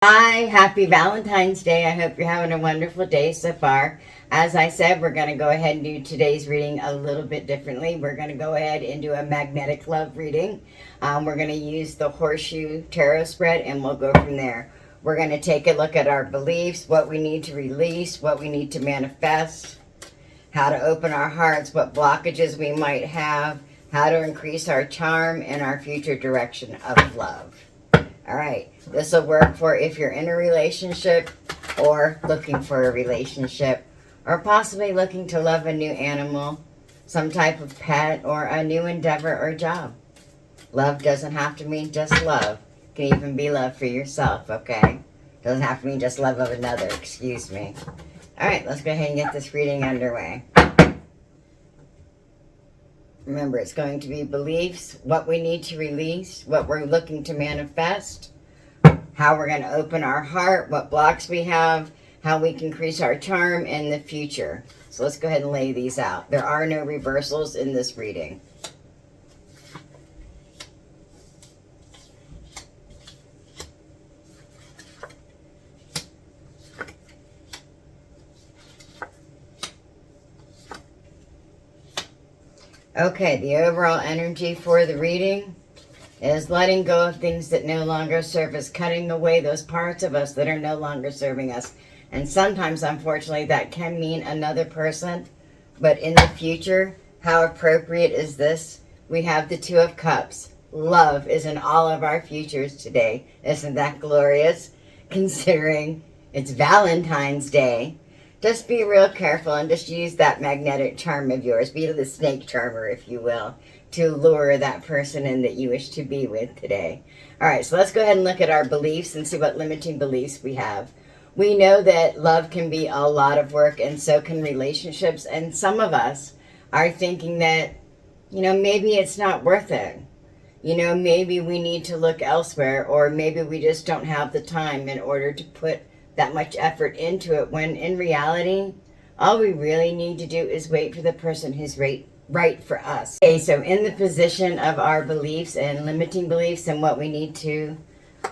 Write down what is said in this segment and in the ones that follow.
Hi, happy Valentine's Day. I hope you're having a wonderful day so far. As I said, we're going to go ahead and do today's reading a little bit differently. We're going to go ahead and do a magnetic love reading. We're going to use the horseshoe tarot spread and we'll go from there. We're going to take a look at our beliefs, what we need to release, what we need to manifest, how to open our hearts, what blockages we might have, how to increase our charm and our future direction of love. All right, this will work for if you're in a relationship or looking for a relationship or possibly looking to love a new animal, some type of pet, or a new endeavor or job. Love doesn't have to mean just love. It can even be love for yourself, okay? Doesn't have to mean just love of another, excuse me. All right, let's go ahead and get this reading underway. Remember, it's going to be beliefs, what we need to release, what we're looking to manifest, how we're going to open our heart, what blocks we have, how we can increase our charm in the future. So let's go ahead and lay these out. There are no reversals in this reading. Okay, the overall energy for the reading is letting go of things that no longer serve us, cutting away those parts of us that are no longer serving us. And sometimes, unfortunately, that can mean another person. But in the future, how appropriate is this? We have the Two of Cups. Love is in all of our futures today. Isn't that glorious? Considering it's Valentine's Day. Just be real careful and just use that magnetic charm of yours. Be the snake charmer, if you will, to lure that person in that you wish to be with today. All right, so let's go ahead and look at our beliefs and see what limiting beliefs we have. We know that love can be a lot of work, and so can relationships. And some of us are thinking that, maybe it's not worth it. Maybe we need to look elsewhere, or maybe we just don't have the time in order to put that much effort into it, when in reality, all we really need to do is wait for the person who's right for us. Okay, so in the position of our beliefs and limiting beliefs, and what we need to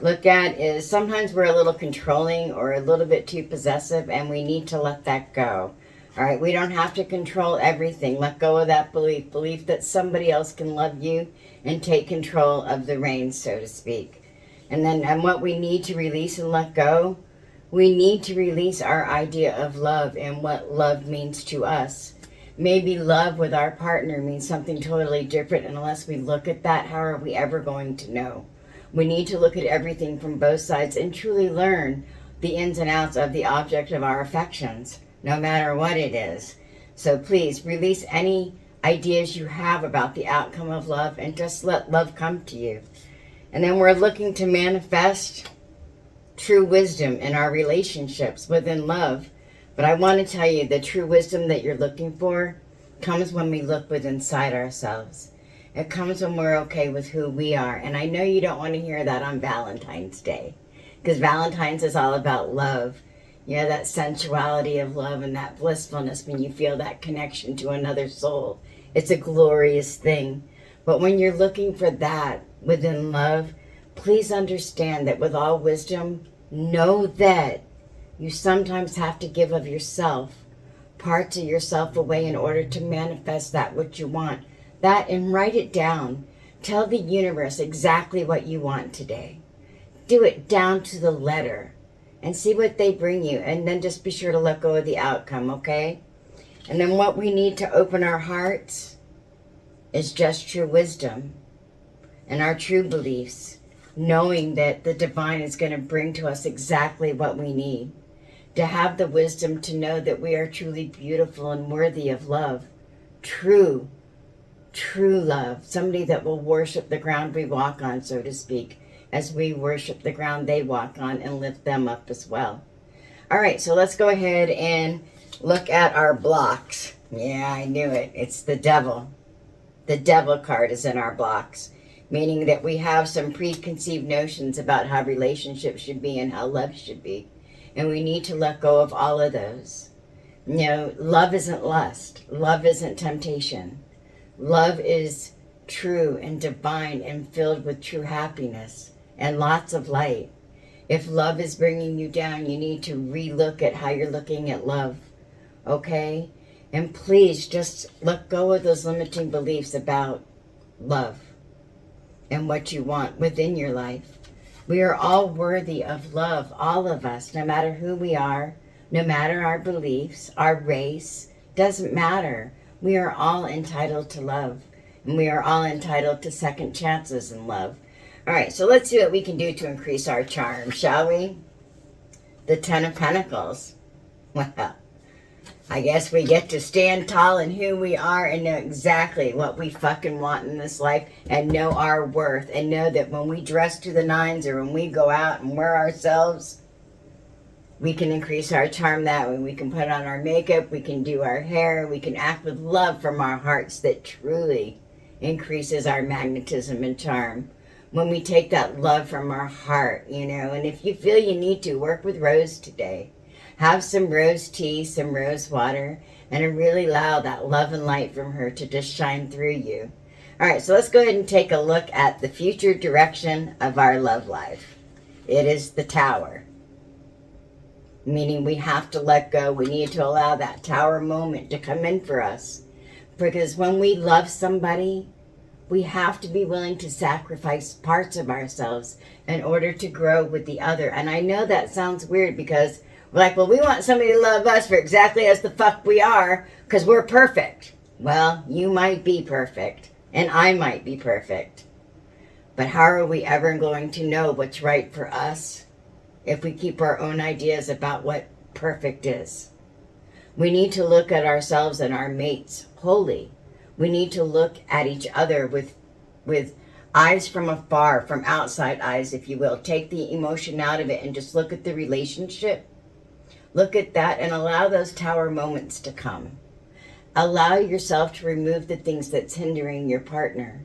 look at is sometimes we're a little controlling or a little bit too possessive, and we need to let that go. All right, we don't have to control everything. Let go of that belief that somebody else can love you and take control of the reins, so to speak. And what we need to release and let go, we need to release our idea of love and what love means to us. Maybe love with our partner means something totally different, and unless we look at that, how are we ever going to know? We need to look at everything from both sides and truly learn the ins and outs of the object of our affections, no matter what it is. So please release any ideas you have about the outcome of love and just let love come to you. And then we're looking to manifest true wisdom in our relationships within love. But I want to tell you, the true wisdom that you're looking for comes when we look within inside ourselves. It comes when we're okay with who we are. And I know you don't want to hear that on Valentine's Day, because Valentine's is all about love. That sensuality of love and that blissfulness when you feel that connection to another soul. It's a glorious thing. But when you're looking for that within love, please understand that with all wisdom, know that you sometimes have to give of yourself, parts of yourself away in order to manifest that what you want. That, and write it down. Tell the universe exactly what you want today. Do it down to the letter and see what they bring you. And then just be sure to let go of the outcome, okay? And then what we need to open our hearts is just true wisdom and our true beliefs. Knowing that the divine is going to bring to us exactly what we need. To have the wisdom to know that we are truly beautiful and worthy of love. True love. Somebody that will worship the ground we walk on, so to speak, as we worship the ground they walk on and lift them up as well. All right, so let's go ahead and look at our blocks. Yeah, I knew it. It's the devil. The devil card is in our blocks. Meaning that we have some preconceived notions about how relationships should be and how love should be. And we need to let go of all of those. Love isn't lust. Love isn't temptation. Love is true and divine and filled with true happiness and lots of light. If love is bringing you down, you need to relook at how you're looking at love, okay? And please just let go of those limiting beliefs about love and what you want within your life. We are all worthy of love, all of us, no matter who we are, no matter our beliefs, our race, doesn't matter. We are all entitled to love, and we are all entitled to second chances in love. All right, so let's see what we can do to increase our charm, shall we? The Ten of Pentacles. Well, I guess we get to stand tall in who we are and know exactly what we fucking want in this life and know our worth and know that when we dress to the nines or when we go out and wear ourselves, we can increase our charm that way. We can put on our makeup, we can do our hair, we can act with love from our hearts that truly increases our magnetism and charm. When we take that love from our heart, you know, and if you feel you need to, work with Rose today. Have some rose tea, some rose water, and really allow that love and light from her to just shine through you. All right, so let's go ahead and take a look at the future direction of our love life. It is the Tower, meaning we have to let go. We need to allow that Tower moment to come in for us. Because when we love somebody, we have to be willing to sacrifice parts of ourselves in order to grow with the other. And I know that sounds weird because we're like, well, we want somebody to love us for exactly as the fuck we are because we're perfect. Well, you might be perfect and I might be perfect. But how are we ever going to know what's right for us if we keep our own ideas about what perfect is? We need to look at ourselves and our mates wholly. We need to look at each other with eyes from afar, from outside eyes, if you will. Take the emotion out of it and just look at the relationship. Look at that and allow those Tower moments to come. Allow yourself to remove the things that's hindering your partner,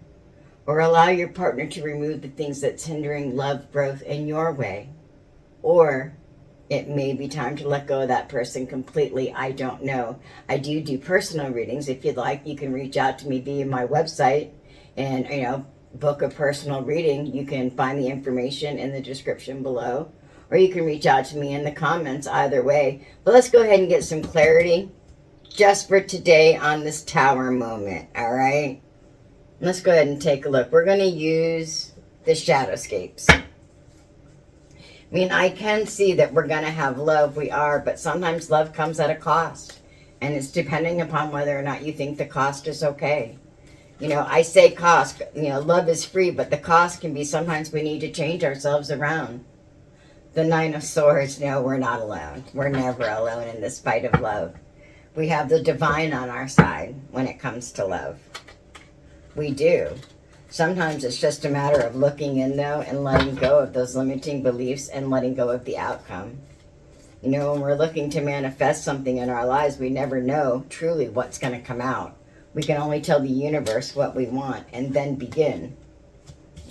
or allow your partner to remove the things that's hindering love growth in your way. Or it may be time to let go of that person completely. I don't know. I do personal readings. If you'd like, you can reach out to me via my website and, you know, book a personal reading. You can find the information in the description below, or you can reach out to me in the comments, either way. But let's go ahead and get some clarity just for today on this Tower moment, all right? Let's go ahead and take a look. We're going to use the Shadowscapes. I mean, I can see that we're going to have love, we are, but sometimes love comes at a cost. And it's depending upon whether or not you think the cost is okay. You know, I say cost, you know, love is free, but the cost can be sometimes we need to change ourselves around. The Nine of Swords, no, we're not alone. We're never alone in this fight of love. We have the divine on our side when it comes to love. We do. Sometimes it's just a matter of looking in, though, and letting go of those limiting beliefs and letting go of the outcome. You know, when we're looking to manifest something in our lives, we never know truly what's going to come out. We can only tell the universe what we want and then begin.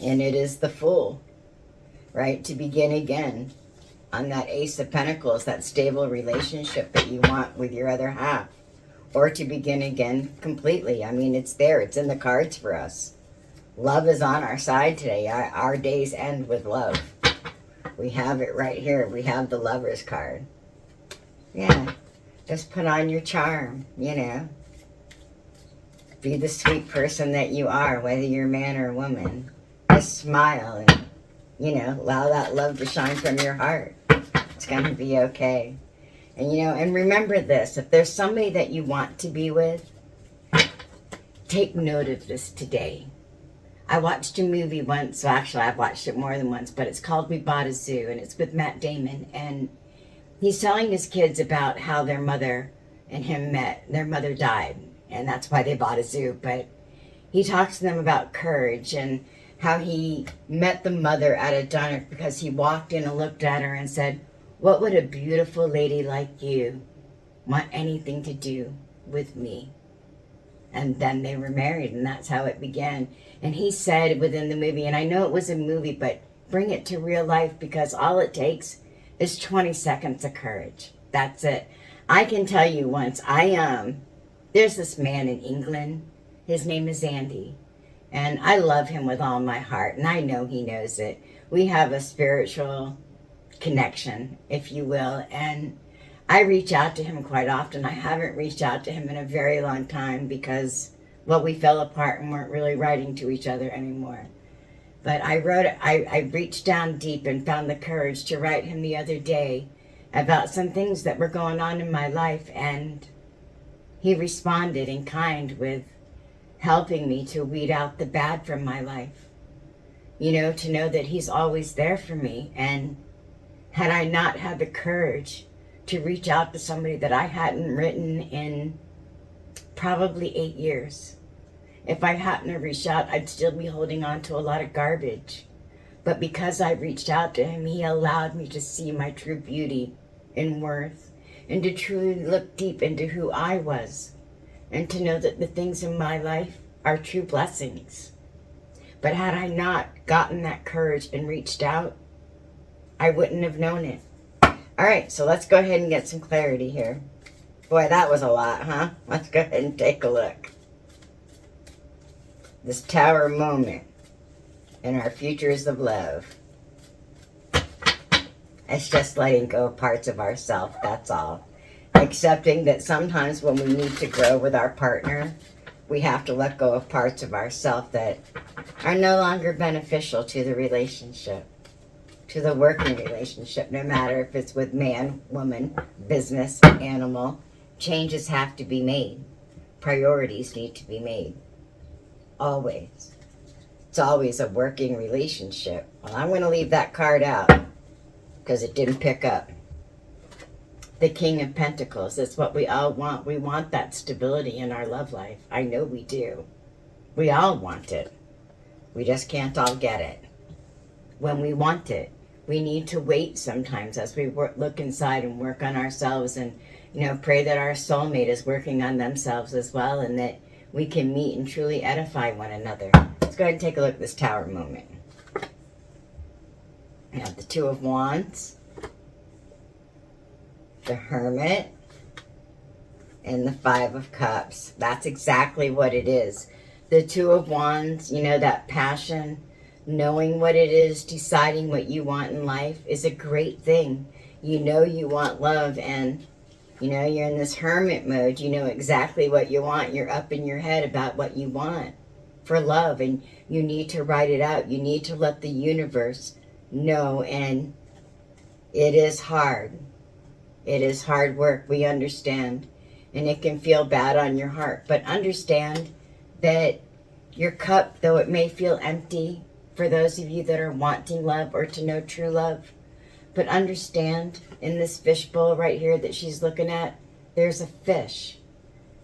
And it is the Fool, right? To begin again on that Ace of Pentacles, that stable relationship that you want with your other half. Or to begin again completely. I mean, it's there. It's in the cards for us. Love is on our side today. Our days end with love. We have it right here. We have the Lover's card. Yeah. Just put on your charm, you know. Be the sweet person that you are, whether you're a man or a woman. Just smile and, you know, allow that love to shine from your heart. It's going to be okay. And, you know, and remember this. If there's somebody that you want to be with, take note of this today. I watched a movie once, well, actually I've watched it more than once, but it's called We Bought a Zoo, and it's with Matt Damon, and he's telling his kids about how their mother and him met. Their mother died, and that's why they bought a zoo, but he talks to them about courage and how he met the mother at a diner because he walked in and looked at her and said, "What would a beautiful lady like you want anything to do with me?" And then they were married, and that's how it began. And he said within the movie, and I know it was a movie, but bring it to real life because all it takes is 20 seconds of courage. That's it. I can tell you once, there's this man in England. His name is Andy. And I love him with all my heart, and I know he knows it. We have a spiritual connection, if you will. And I reach out to him quite often. I haven't reached out to him in a very long time because, well, we fell apart and weren't really writing to each other anymore. But I reached down deep and found the courage to write him the other day about some things that were going on in my life, and he responded in kind with helping me to weed out the bad from my life. You know, to know that he's always there for me. And had I not had the courage to reach out to somebody that I hadn't written in probably 8 years, if I hadn't have reached out, I'd still be holding on to a lot of garbage. But because I reached out to him, he allowed me to see my true beauty and worth, and to truly look deep into who I was, and to know that the things in my life are true blessings. But had I not gotten that courage and reached out, I wouldn't have known it. All right, so let's go ahead and get some clarity here. Boy, that was a lot, huh? Let's go ahead and take a look. This Tower moment in our futures of love. It's just letting go of parts of ourselves, that's all. Accepting that sometimes when we need to grow with our partner, we have to let go of parts of ourselves that are no longer beneficial to the relationship, to the working relationship, no matter if it's with man, woman, business, animal. Changes have to be made. Priorities need to be made. Always. It's always a working relationship. Well, I'm going to leave that card out because it didn't pick up. The King of Pentacles. That's what we all want. We want that stability in our love life. I know we do. We all want it. We just can't all get it. When we want it, we need to wait sometimes as we look inside and work on ourselves, and, you know, pray that our soulmate is working on themselves as well, and that we can meet and truly edify one another. Let's go ahead and take a look at this Tower moment. We have the Two of Wands, the Hermit, and the Five of Cups. That's exactly what it is. The Two of Wands, you know, that passion, knowing what it is, deciding what you want in life is a great thing. You know you want love, and you know you're in this hermit mode. You know exactly what you want. You're up in your head about what you want for love, and you need to write it out. You need to let the universe know, and it is hard. It is hard work, we understand, and it can feel bad on your heart, but understand that your cup, though it may feel empty for those of you that are wanting love or to know true love, but understand in this fishbowl right here that she's looking at, there's a fish,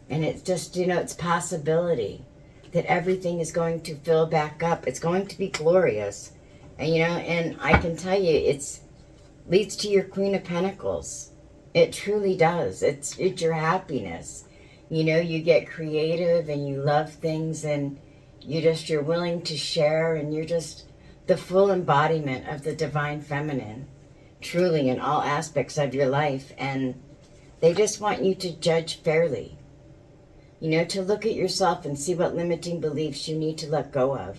and it's just, you know, it's possibility that everything is going to fill back up. It's going to be glorious, and you know, and I can tell you, it's leads to your Queen of Pentacles. It truly does. It's your happiness. You know, you get creative and you love things, and you're willing to share, and you're just the full embodiment of the divine feminine, truly in all aspects of your life. And they just want you to judge fairly. You know, to look at yourself and see what limiting beliefs you need to let go of.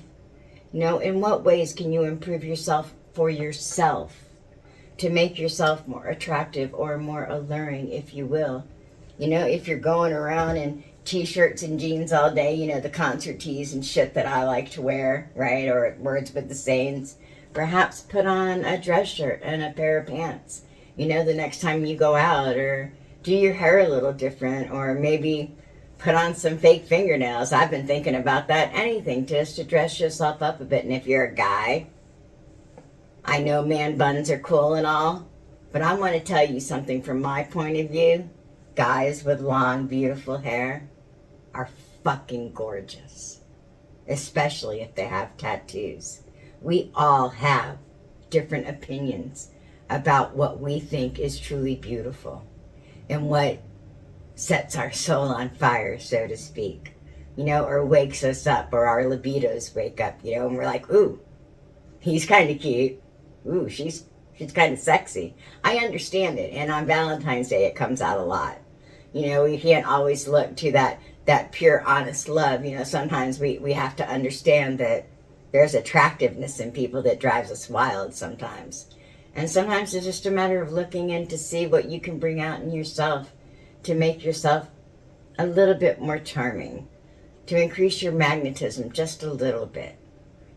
You know, in what ways can you improve yourself for yourself, to make yourself more attractive or more alluring, if you will. You know, if you're going around in t-shirts and jeans all day, you know, the concert tees and shit that I like to wear, right? Or Words with the Saints. Perhaps put on a dress shirt and a pair of pants, you know, the next time you go out, or do your hair a little different, or maybe put on some fake fingernails. I've been thinking about that. Anything just to dress yourself up a bit. And if you're a guy, I know man buns are cool and all, but I want to tell you something from my point of view. Guys with long, beautiful hair are fucking gorgeous, especially if they have tattoos. We all have different opinions about what we think is truly beautiful and what sets our soul on fire, so to speak, you know, or wakes us up, or our libidos wake up, you know, and we're like, ooh, he's kind of cute. Ooh, she's kind of sexy. I understand it, and on Valentine's Day it comes out a lot. You know, we can't always look to that pure, honest love. You know, sometimes we have to understand that there's attractiveness in people that drives us wild sometimes. And sometimes it's just a matter of looking in to see what you can bring out in yourself to make yourself a little bit more charming, to increase your magnetism just a little bit.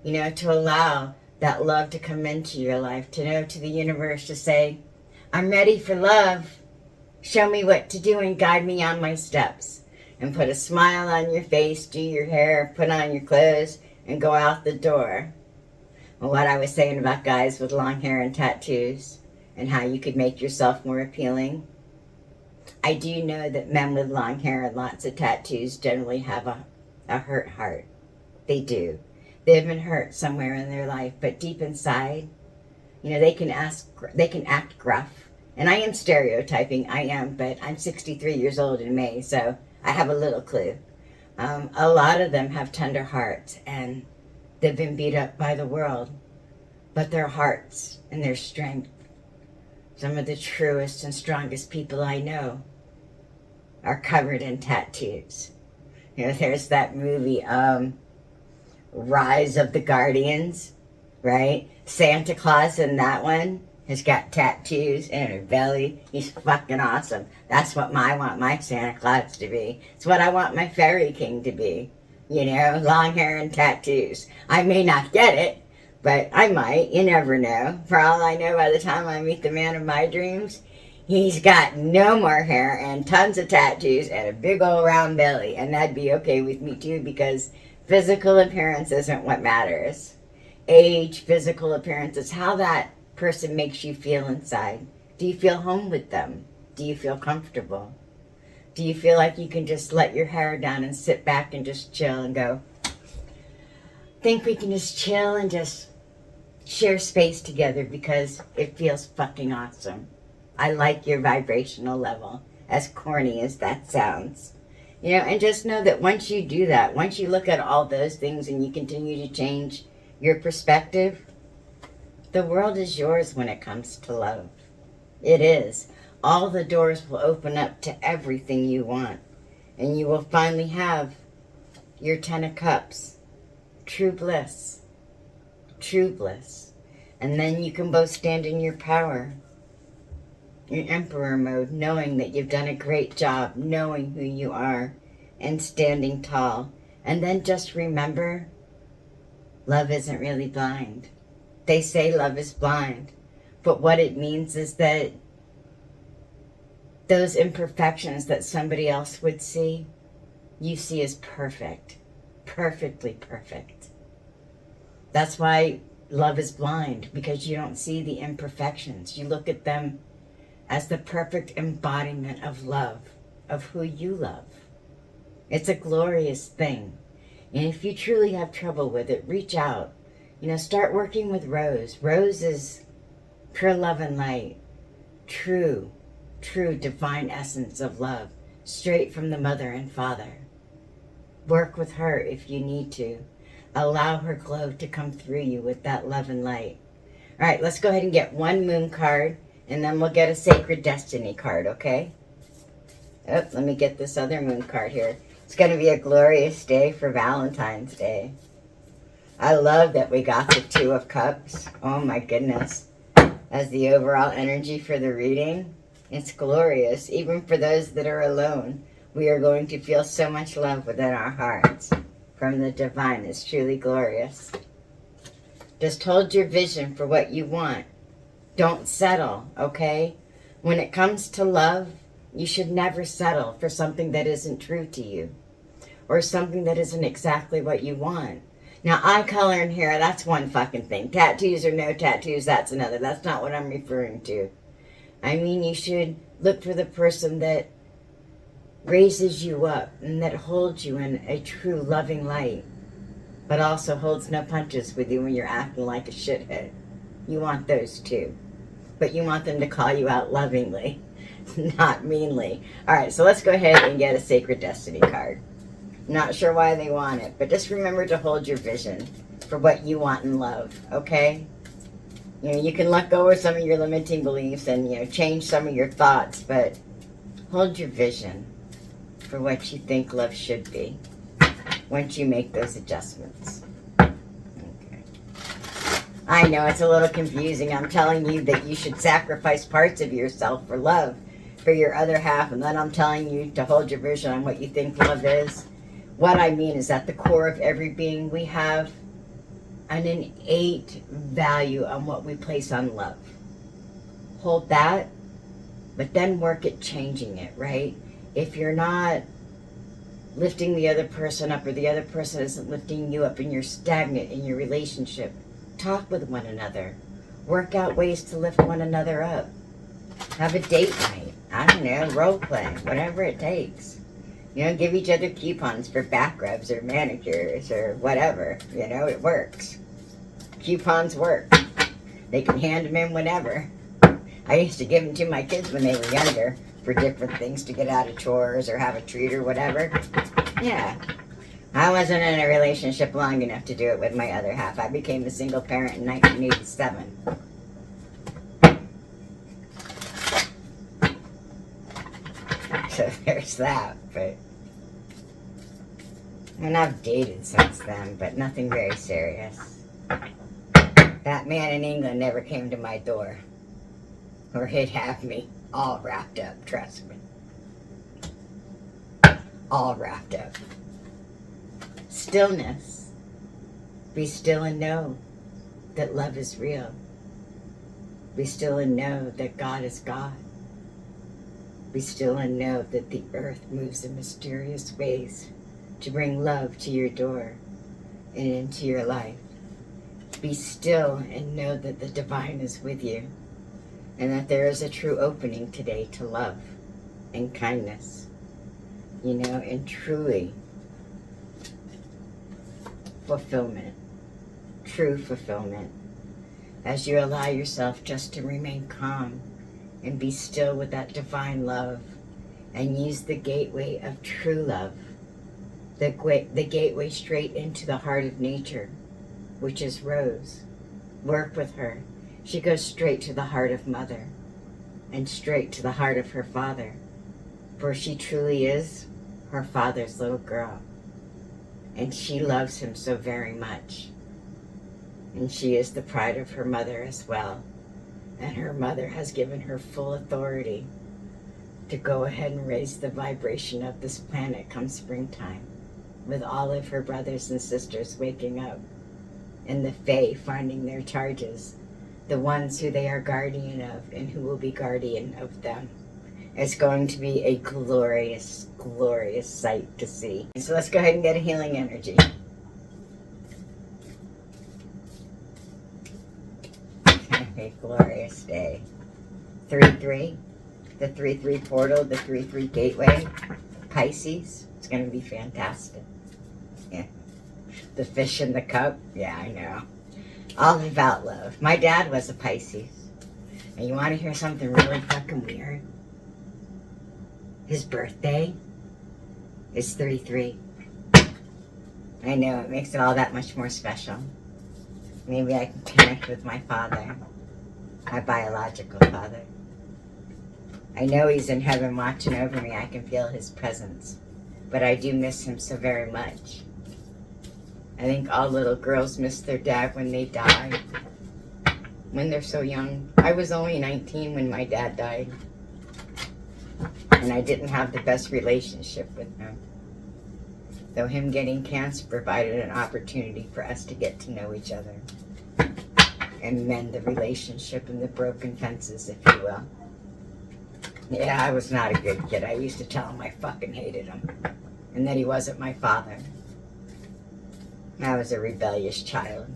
You know, to allow that love to come into your life, to know to the universe to say, I'm ready for love. Show me what to do and guide me on my steps. And put a smile on your face, do your hair, put on your clothes, and go out the door. Well, what I was saying about guys with long hair and tattoos, and how you could make yourself more appealing. I do know that men with long hair and lots of tattoos generally have a hurt heart. They do. They've been hurt somewhere in their life, but deep inside, you know, they can act gruff. And I am stereotyping, I am, but I'm 63 years old in May, so I have a little clue. A lot of them have tender hearts, and they've been beat up by the world, but their hearts and their strength, some of the truest and strongest people I know, are covered in tattoos. You know, there's that movie, Rise of the Guardians, right? Santa Claus in that one has got tattoos in her belly. He's fucking awesome. That's what I want my Santa Claus to be. It's what I want my fairy king to be. You know, long hair and tattoos. I may not get it, but I might. You never know. For all I know, by the time I meet the man of my dreams, he's got no more hair and tons of tattoos and a big old round belly. And that'd be okay with me too, because physical appearance isn't what matters. Age, physical appearance, is how that person makes you feel inside. Do you feel home with them? Do you feel comfortable? Do you feel like you can just let your hair down and sit back and just chill and go, think we can just chill and just share space together because it feels fucking awesome. I like your vibrational level, as corny as that sounds. You know, and just know that once you do that, once you look at all those things and you continue to change your perspective, the world is yours when it comes to love. It is. All the doors will open up to everything you want. And you will finally have your 10 of Cups. True bliss. True bliss. And then you can both stand in your power. In emperor mode, knowing that you've done a great job, knowing who you are, and standing tall. And then just remember, love isn't really blind. They say love is blind, but what it means is that those imperfections that somebody else would see, you see as perfect, perfectly perfect. That's why love is blind, because you don't see the imperfections. You look at them as the perfect embodiment of love, of who you love. It's a glorious thing. And if you truly have trouble with it, reach out. You know, start working with Rose. Rose is pure love and light. True divine essence of love, straight from the mother and father. Work with her if you need to. Allow her glow to come through you with that love and light. All right, let's go ahead and get one moon card, and then we'll get a sacred destiny card, okay? Oh, let me get this other moon card here. It's going to be a glorious day for Valentine's Day. I love that we got the 2 of Cups. Oh my goodness. As the overall energy for the reading, it's glorious. Even for those that are alone, we are going to feel so much love within our hearts from the divine. It's truly glorious. Just hold your vision for what you want. Don't settle, okay? When it comes to love, you should never settle for something that isn't true to you, or something that isn't exactly what you want. Now, eye color and hair, that's one fucking thing. Tattoos or no tattoos, that's another. That's not what I'm referring to. I mean, you should look for the person that raises you up and that holds you in a true loving light, but also holds no punches with you when you're acting like a shithead. You want those too. But you want them to call you out lovingly, not meanly. All right, so let's go ahead and get a Sacred Destiny card. Not sure why they want it, but just remember to hold your vision for what you want in love, okay? You know, you can let go of some of your limiting beliefs and, you know, change some of your thoughts, but hold your vision for what you think love should be once you make those adjustments. Okay. I know it's a little confusing. I'm telling you that you should sacrifice parts of yourself for love, for your other half, and then I'm telling you to hold your vision on what you think love is. What I mean is at the core of every being, we have an innate value on what we place on love. Hold that, but then work at changing it, right? If you're not lifting the other person up, or the other person isn't lifting you up, and you're stagnant in your relationship, talk with one another. Work out ways to lift one another up. Have a date night. I don't know, role play, whatever it takes. You know, give each other coupons for back rubs or manicures or whatever. You know, it works. Coupons work. They can hand them in whenever. I used to give them to my kids when they were younger for different things, to get out of chores or have a treat or whatever. Yeah. I wasn't in a relationship long enough to do it with my other half. I became a single parent in 1987. So there's that, but... And I've dated since then, but nothing very serious. That man in England never came to my door, or he'd have me all wrapped up, trust me. All wrapped up. Stillness. Be still and know that love is real. Be still and know that God is God. Be still and know that the earth moves in mysterious ways to bring love to your door and into your life. Be still and know that the divine is with you, and that there is a true opening today to love and kindness, you know, and truly fulfillment, true fulfillment, as you allow yourself just to remain calm and be still with that divine love, and use the gateway of true love, the gateway straight into the heart of nature, which is Rose. Work with her. She goes straight to the heart of Mother, and straight to the heart of her father, for she truly is her father's little girl, and she loves him so very much, and she is the pride of her mother as well, and her mother has given her full authority to go ahead and raise the vibration of this planet come springtime, with all of her brothers and sisters waking up, and the Fae finding their charges, the ones who they are guardian of and who will be guardian of them. It's going to be a glorious, glorious sight to see. So let's go ahead and get a healing energy. A glorious day. 3-3, the 3-3 portal, the 3-3 gateway, Pisces. It's going to be fantastic. Yeah. The fish in the cup. Yeah, I know. All about love. My dad was a Pisces. And you want to hear something really fucking weird? His birthday is 3-3. I know, it makes it all that much more special. Maybe I can connect with my father, my biological father. I know he's in heaven watching over me. I can feel his presence. But I do miss him so very much. I think all little girls miss their dad when they die, when they're so young. I was only 19 when my dad died, and I didn't have the best relationship with him. Though him getting cancer provided an opportunity for us to get to know each other and mend the relationship and the broken fences, if you will. Yeah, I was not a good kid. I used to tell him I fucking hated him and that he wasn't my father. I was a rebellious child.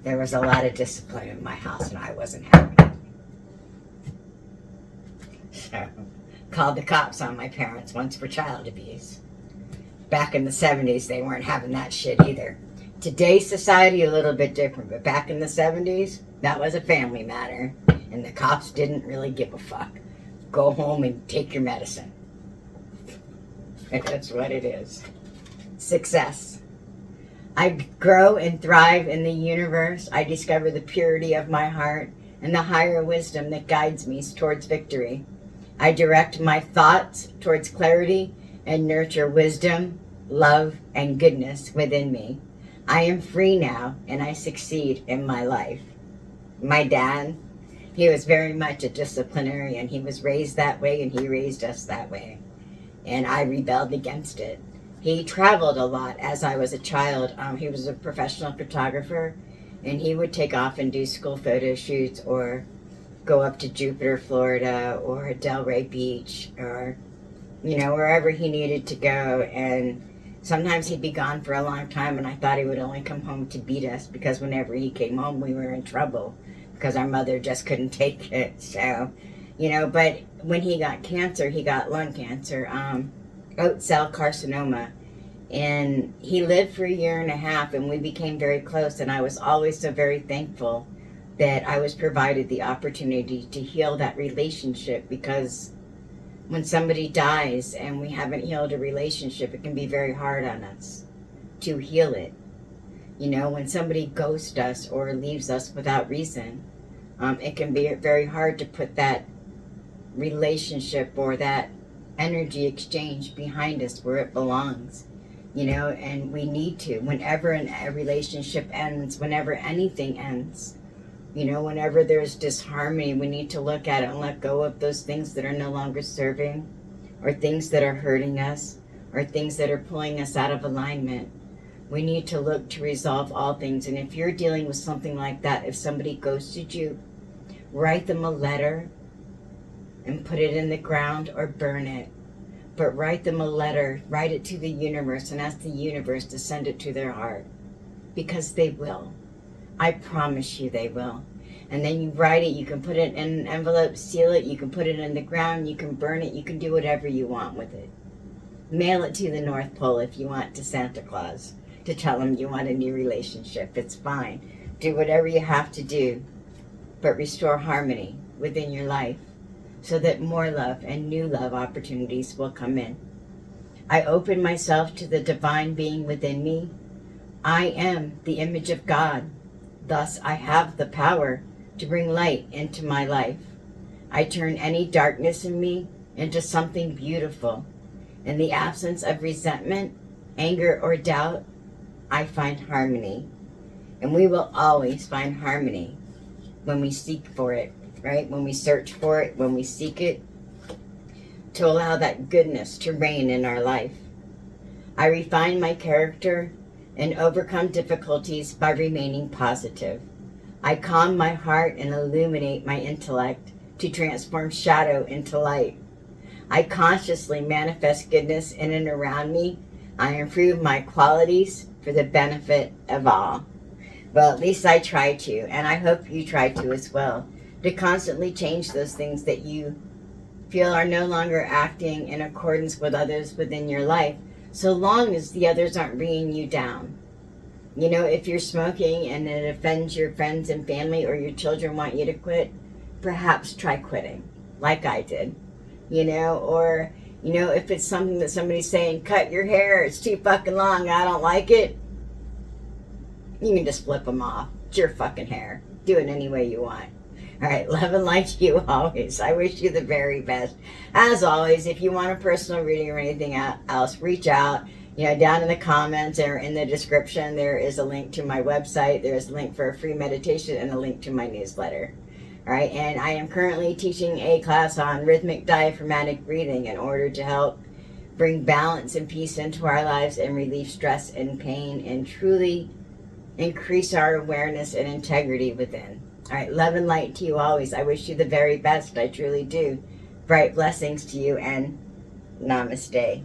There was a lot of discipline in my house and I wasn't having it. So, called the cops on my parents once for child abuse. Back in the 70s, they weren't having that shit either. Today's society, a little bit different, but back in the 70s, that was a family matter, and the cops didn't really give a fuck. Go home and take your medicine. That's what it is. Success. I grow and thrive in the universe. I discover the purity of my heart and the higher wisdom that guides me towards victory. I direct my thoughts towards clarity and nurture wisdom, love, and goodness within me. I am free now, and I succeed in my life. My dad, he was very much a disciplinarian. He was raised that way, and he raised us that way. And I rebelled against it. He traveled a lot as I was a child. He was a professional photographer, and he would take off and do school photo shoots or go up to Jupiter, Florida, or Delray Beach, or, you know, wherever he needed to go. And sometimes he'd be gone for a long time, and I thought he would only come home to beat us, because whenever he came home, we were in trouble because our mother just couldn't take it. So, you know, but when he got cancer, he got lung cancer, oat cell carcinoma. And he lived for 1.5 years, and we became very close. And I was always so very thankful that I was provided the opportunity to heal that relationship, because when somebody dies and we haven't healed a relationship, it can be very hard on us to heal it. You know, when somebody ghosts us or leaves us without reason, it can be very hard to put that relationship or that energy exchange behind us where it belongs. You know, and we need to, whenever a relationship ends, whenever anything ends, you know, whenever there's disharmony, we need to look at it and let go of those things that are no longer serving, or things that are hurting us, or things that are pulling us out of alignment. We need to look to resolve all things. And if you're dealing with something like that, if somebody ghosted you, write them a letter and put it in the ground or burn it. But write them a letter, write it to the universe, and ask the universe to send it to their heart. Because they will. I promise you they will. And then you write it, you can put it in an envelope, seal it, you can put it in the ground, you can burn it, you can do whatever you want with it. Mail it to the North Pole if you want, to Santa Claus, to tell him you want a new relationship. It's fine. Do whatever you have to do, but restore harmony within your life, so that more love and new love opportunities will come in. I open myself to the divine being within me. I am the image of God. Thus, I have the power to bring light into my life. I turn any darkness in me into something beautiful. In the absence of resentment, anger, or doubt, I find harmony. And we will always find harmony when we seek for it. Right? When we search for it, when we seek it, to allow that goodness to reign in our life. I refine my character and overcome difficulties by remaining positive. I calm my heart and illuminate my intellect to transform shadow into light. I consciously manifest goodness in and around me. I improve my qualities for the benefit of all. Well, at least I try to, and I hope you try to as well. To constantly change those things that you feel are no longer acting in accordance with others within your life, so long as the others aren't bringing you down. You know, if you're smoking and it offends your friends and family, or your children want you to quit, perhaps try quitting, like I did. You know, or, you know, if it's something that somebody's saying, cut your hair, it's too fucking long, I don't like it, you can just flip them off. It's your fucking hair. Do it any way you want. All right, love and light to you always. I wish you the very best. As always, if you want a personal reading or anything else, reach out. You know, down in the comments or in the description, there is a link to my website. There is a link for a free meditation and a link to my newsletter. All right, and I am currently teaching a class on rhythmic diaphragmatic breathing in order to help bring balance and peace into our lives and relieve stress and pain and truly increase our awareness and integrity within. All right, love and light to you always. I wish you the very best. I truly do. Bright blessings to you, and namaste.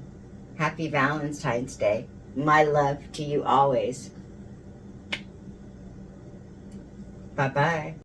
Happy Valentine's Day. My love to you always. Bye-bye.